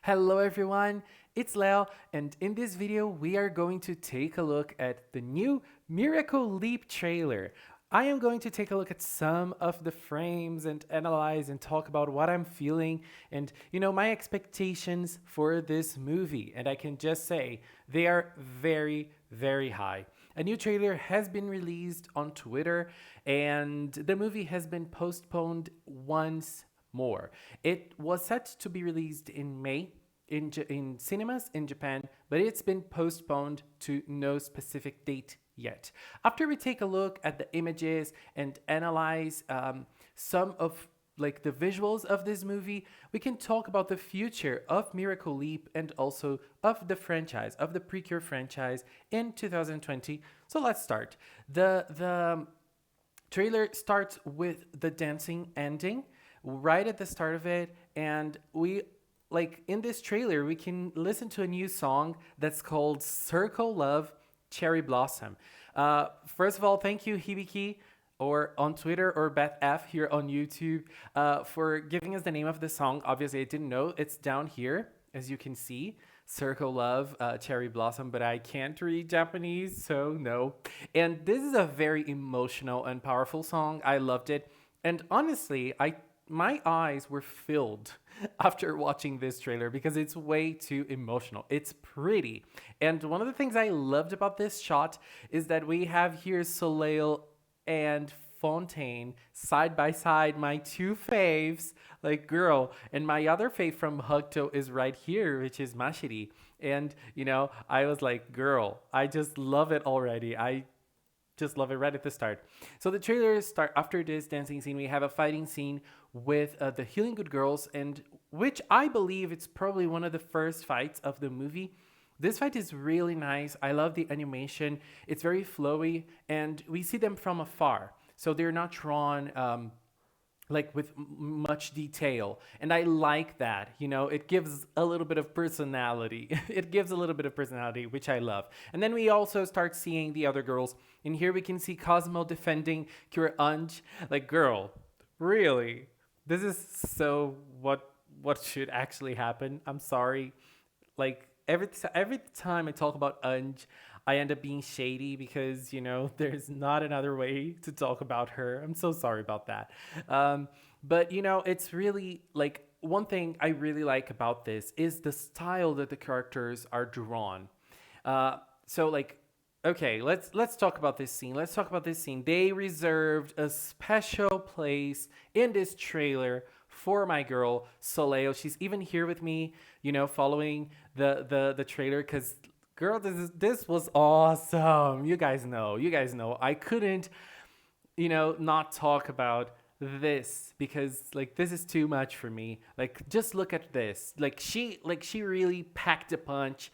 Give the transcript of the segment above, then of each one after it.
Hello everyone, it's Leo, and in this video we are going to take a look at the new Miracle Leap trailer. I am going to take a look at some of the frames and analyze and talk about what I'm feeling and my expectations for this movie. And I can just say they are very, very high. A new trailer has been released on Twitter and the movie has been postponed once more. It was set to be released in May in cinemas in Japan, but it's been postponed to no specific date yet. After we take a look at the images and analyze some of like the visuals of this movie, we can talk about the future of Miracle Leap and also of the franchise, of the PreCure franchise in 2020. So let's start. The trailer starts with the dancing ending right at the start of it, and we like in this trailer we can listen to a new song that's called Circle Love Cherry Blossom. First of all, thank you Hibiki or on Twitter or Beth F here on YouTube for giving us the name of the song. Obviously I didn't know, it's down here as you can see, Circle Love Cherry Blossom, but I can't read Japanese, so no. And this is a very emotional and powerful song. I loved it, and honestly my eyes were filled after watching this trailer because it's way too emotional. It's pretty. And one of the things I loved about this shot is that we have here Soleil and Fontaine side by side, my two faves, like girl. And my other fave from Hugto is right here, which is Mashiri. And, I was like, girl, I just love it already. I just love it right at the start. So the trailers start after this dancing scene. We have a fighting scene with the Healing Good Girls, and which I believe it's probably one of the first fights of the movie. This fight is really nice. I love the animation. It's very flowy, and we see them from afar, so they're not drawn like with much detail, and I like that. It gives a little bit of personality. It gives a little bit of personality, which I love. And then we also start seeing the other girls. In here we can see Cosmo defending Cure Anj. Like, girl, really, this is so what should actually happen. I'm sorry. Like, every time I talk about Anj, I end up being shady because, there's not another way to talk about her. I'm so sorry about that. But, it's really like one thing I really like about this is the style that the characters are drawn. So like, okay, let's talk about this scene. Let's talk about this scene. They reserved a special place in this trailer for my girl Soleil. She's even here with me, following the trailer because girl, this was awesome. You guys know. I couldn't, not talk about this because like this is too much for me. Like just look at this. She really packed a punch,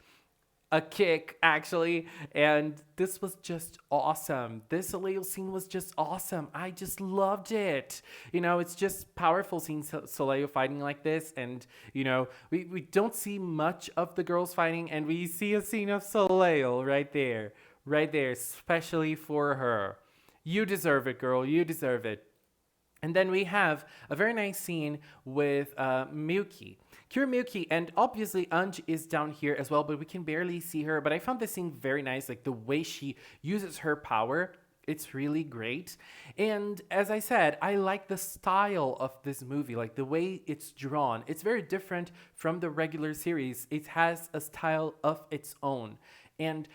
a kick actually, and this was just awesome. This Soleil scene was just awesome. I just loved it. It's just powerful seeing Soleil fighting like this, and we don't see much of the girls fighting, and we see a scene of Soleil right there, especially for her. You deserve it, girl. You deserve it. And then we have a very nice scene with Miyuki. Cure Miyuki, and obviously Anj is down here as well, but we can barely see her. But I found this scene very nice, like the way she uses her power. It's really great. And as I said, I like the style of this movie, like the way it's drawn. It's very different from the regular series. It has a style of its own. And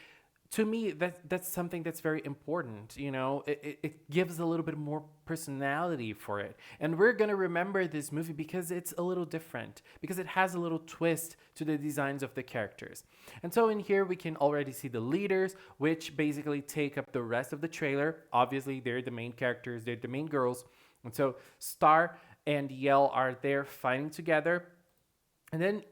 to me, that's something that's very important. It gives a little bit more personality for it, and we're gonna remember this movie because it's a little different, because it has a little twist to the designs of the characters. And so in here we can already see the leaders, which basically take up the rest of the trailer. Obviously they're the main characters, they're the main girls, and so Star and Yell are there fighting together. And then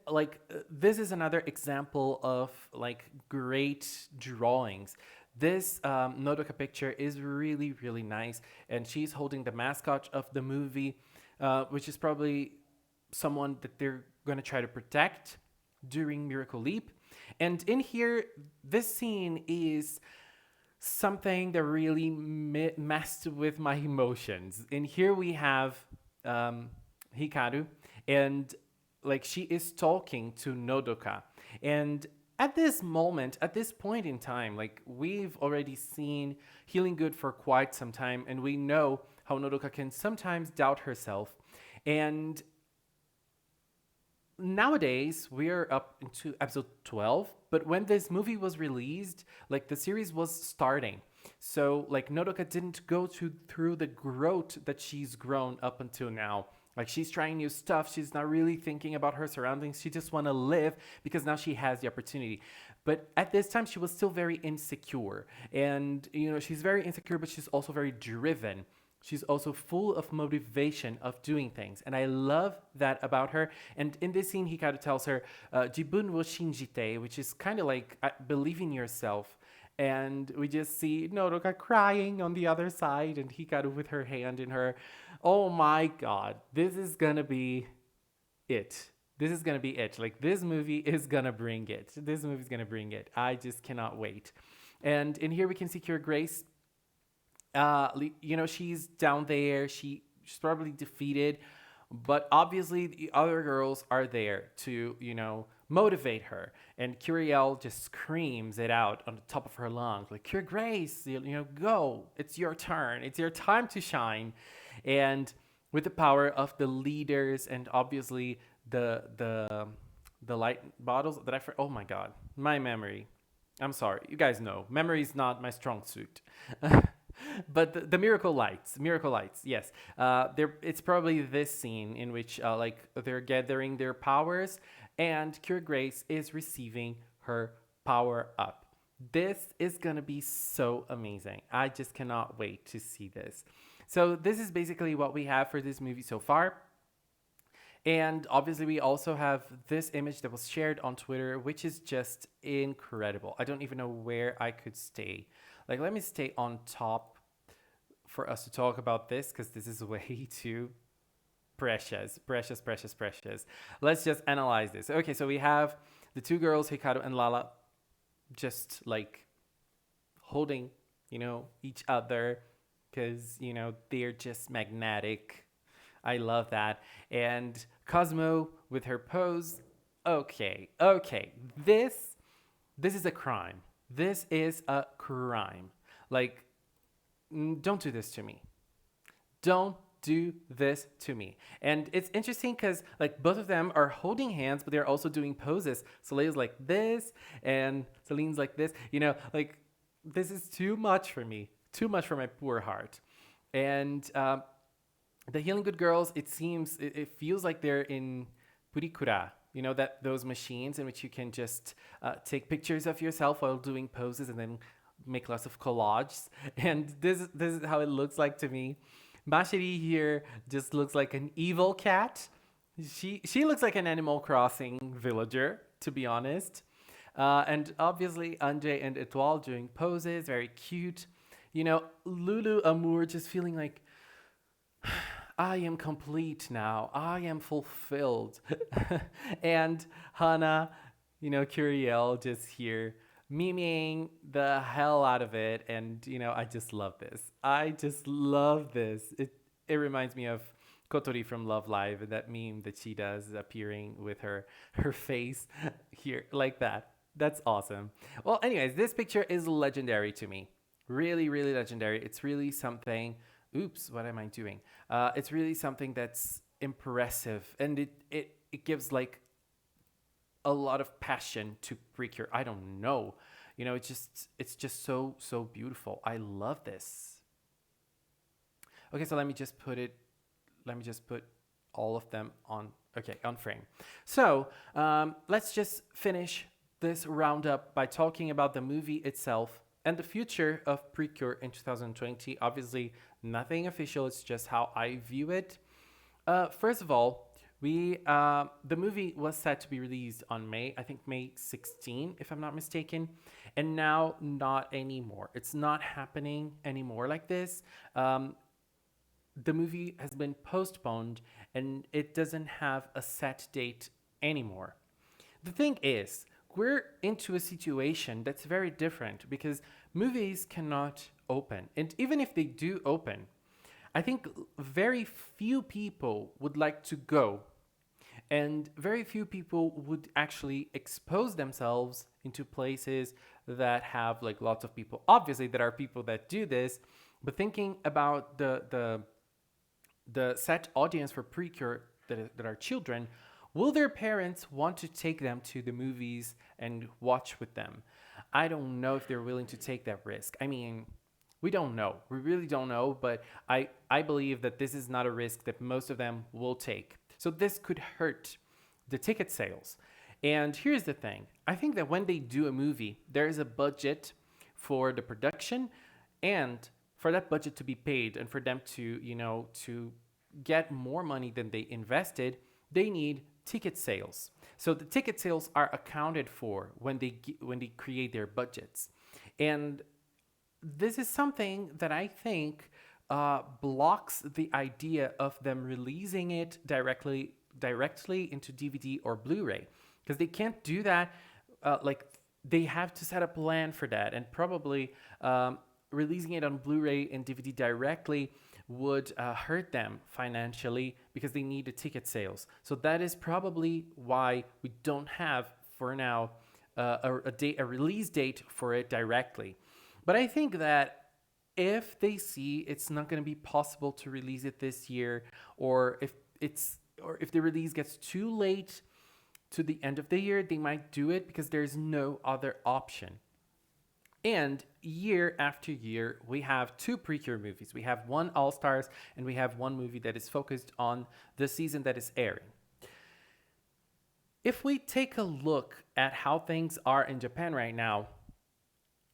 this is another example of like great drawings. This Nodoka picture is really, really nice, and she's holding the mascot of the movie, which is probably someone that they're going to try to protect during Miracle Leap. And in here, this scene is something that really messed with my emotions. In here we have Hikaru, and like she is talking to Nodoka. And at this moment, at this point in time, like we've already seen Healing Good for quite some time, and we know how Nodoka can sometimes doubt herself. And nowadays we're up into episode 12, but when this movie was released, like the series was starting. So like Nodoka didn't go through the growth that she's grown up until now. Like she's trying new stuff, she's not really thinking about her surroundings, she just want to live because now she has the opportunity. But at this time she was still very insecure, and she's very insecure, but she's also very driven. She's also full of motivation of doing things. And I love that about her. And in this scene, Hikaru tells her, Jibun wo shinjite, which is kind of like believe in yourself. And we just see Nodoka crying on the other side and Hikaru with her hand in her. Oh my God, this is gonna be it. This is gonna be it. Like this movie is gonna bring it. This movie's gonna bring it. I just cannot wait. And in here we can see Cure Grace. She's down there. She's probably defeated, but obviously the other girls are there to, motivate her. And Curiel just screams it out on the top of her lungs, like, Cure Grace, go. It's your turn. It's your time to shine. And with the power of the leaders and obviously the light bottles that oh my God, my memory. I'm sorry. You guys know, memory is not my strong suit. But the miracle lights, yes. It's probably this scene in which like they're gathering their powers, and Cure Grace is receiving her power up. This is gonna be so amazing. I just cannot wait to see this. So this is basically what we have for this movie so far. And obviously we also have this image that was shared on Twitter, which is just incredible. I don't even know where I could stay. Like, let me stay on top for us to talk about this, because this is way too precious. Let's just analyze this. Okay, so we have the two girls, Hikaru and Lala, just like holding, each other, because, they're just magnetic. I love that. And Cosmo with her pose. Okay. This is a crime. This is a crime. Like, don't do this to me. Don't do this to me. And it's interesting because like both of them are holding hands, but they're also doing poses. Soleil's like this and Celine's like this. Like this is too much for me. Too much for my poor heart. And the Healing Good girls, it feels like they're in PreCure. That those machines in which you can just take pictures of yourself while doing poses and then make lots of collages. And this is how it looks like to me. Mashiri here just looks like an evil cat. She looks like an Animal Crossing villager, to be honest. And obviously Andre and Etoile doing poses, very cute. Lulu Amour just feeling like, I am complete now. I am fulfilled. And Hana, Curiel just here memeing the hell out of it. And, I just love this. It reminds me of Kotori from Love Live and that meme that she does appearing with her face here like that. That's awesome. Well, anyways, this picture is legendary to me. Really, really legendary. It's really something. Oops, what am I doing? It's really something that's impressive, and it gives like a lot of passion to PreCure. I don't know, it's just so beautiful. I love this. Okay, so let me just put all of them on frame. So let's just finish this roundup by talking about the movie itself and the future of PreCure in 2020. Obviously, nothing official. It's just how I view it. First of all, the movie was set to be released on May 16, if I'm not mistaken. And now, not anymore. It's not happening anymore like this. The movie has been postponed, and it doesn't have a set date anymore. The thing is, we're into a situation that's very different because movies cannot open. And even if they do open, I think very few people would like to go. And very few people would actually expose themselves into places that have like lots of people. Obviously, there are people that do this, but thinking about the set audience for PreCure that are children, will their parents want to take them to the movies and watch with them? I don't know if they're willing to take that risk. I mean, we don't know. We really don't know, but I believe that this is not a risk that most of them will take. So this could hurt the ticket sales. And here's the thing. I think that when they do a movie, there is a budget for the production and for that budget to be paid and for them to, to get more money than they invested, they need ticket sales. So the ticket sales are accounted for when they create their budgets. And this is something that I think blocks the idea of them releasing it directly into DVD or Blu-ray, because they can't do that. Like they have to set a plan for that, and probably releasing it on Blu-ray and DVD directly would hurt them financially because they need the ticket sales. So that is probably why we don't have for now a release date for it directly. But I think that if they see it's not going to be possible to release it this year, or if the release gets too late to the end of the year, they might do it because there's no other option. And year after year, we have two PreCure movies. We have one All Stars, and we have one movie that is focused on the season that is airing. If we take a look at how things are in Japan right now,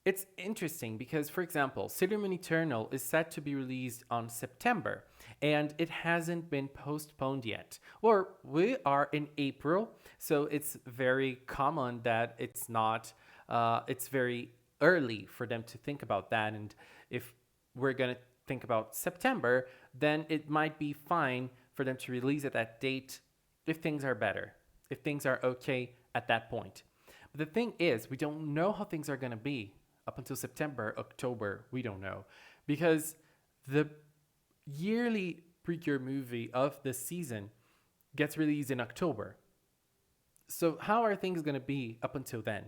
it's interesting because, for example, Sailor Moon Eternal is set to be released on September, and it hasn't been postponed yet. Or we are in April, so it's very common that it's not, it's very early for them to think about that. And if we're going to think about September, then it might be fine for them to release at that date if things are better, if things are okay at that point. But the thing is, we don't know how things are going to be up until September, October. We don't know, because the yearly PreCure movie of the season gets released in October. So how are things going to be up until then?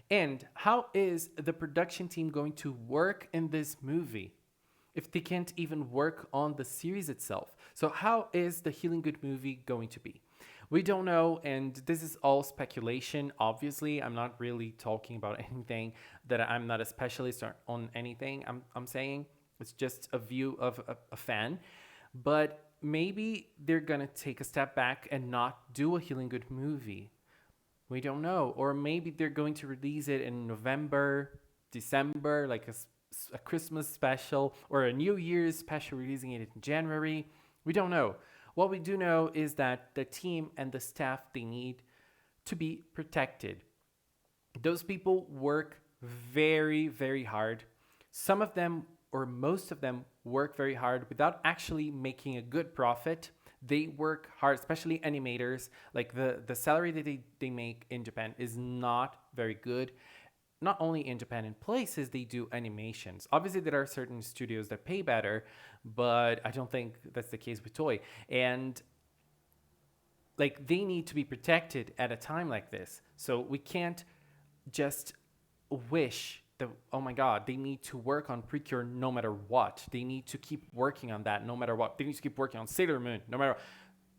And how is the production team going to work in this movie if they can't even work on the series itself? So how is the Healing Good movie going to be? We don't know, and this is all speculation. Obviously, I'm not really talking about anything that I'm not a specialist on anything I'm saying. It's just a view of a fan. But maybe they're going to take a step back and not do a Healing Good movie. We don't know. Or maybe they're going to release it in November, December, like a Christmas special, or a New Year's special, releasing it in January. We don't know. What we do know is that the team and the staff, they need to be protected. Those people work very, very hard. Some of them, or most of them, work very hard without actually making a good profit. They work hard, especially animators. Like the salary that they make in Japan is not very good. Not only in Japan, in places they do animations. Obviously, there are certain studios that pay better, but I don't think that's the case with Toei. And like they need to be protected at a time like this. So we can't just wish that, oh my God, they need to work on PreCure no matter what. They need to keep working on that no matter what. They need to keep working on Sailor Moon no matter what.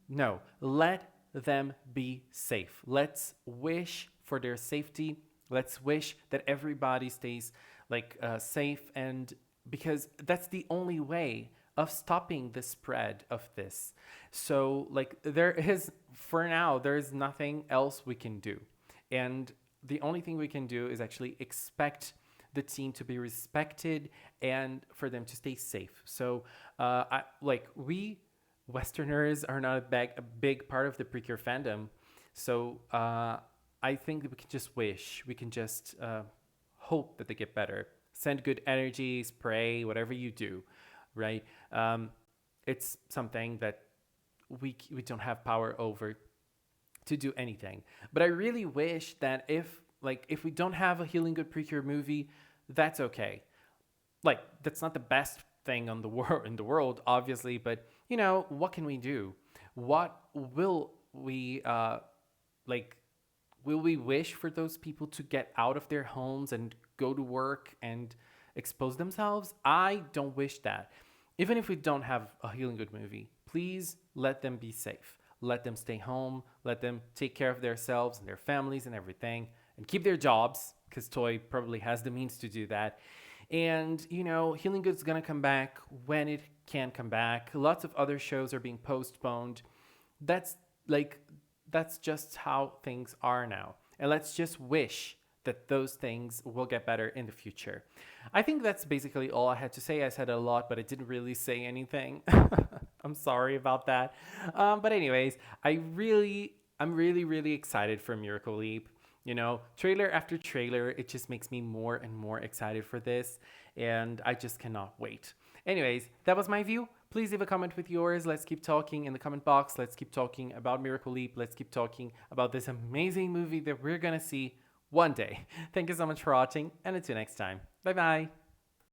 No, let them be safe. Let's wish for their safety. Let's wish that everybody stays safe, and because that's the only way of stopping the spread of this. So for now, there is nothing else we can do. And the only thing we can do is actually expect the team to be respected and for them to stay safe. So we Westerners are not a big part of the PreCure fandom. So I think that we can just wish. We can just hope that they get better. Send good energies, pray, whatever you do, right? It's something that we don't have power over to do anything. But I really wish that if we don't have a Healing Good PreCure movie, that's okay. Like, that's not the best thing in the world, obviously, but what can we do? What we like will we wish for those people to get out of their homes and go to work and expose themselves? I don't wish that. Even if we don't have a Healing Good movie, please let them be safe. Let them stay home. Let them take care of themselves and their families and everything, and keep their jobs, because Toy probably has the means to do that. And, Healing Good's gonna come back when it can come back. Lots of other shows are being postponed. That's like, that's just how things are now. And let's just wish that those things will get better in the future. I think that's basically all I had to say. I said a lot, but I didn't really say anything. I'm sorry about that. But anyways, I'm really, really excited for Miracle Leap. Trailer after trailer, it just makes me more and more excited for this, and I just cannot wait. Anyways, that was my view. Please leave a comment with yours. Let's keep talking in the comment box. Let's keep talking about Miracle Leap. Let's keep talking about this amazing movie that we're gonna see one day. Thank you so much for watching, and until next time. Bye bye.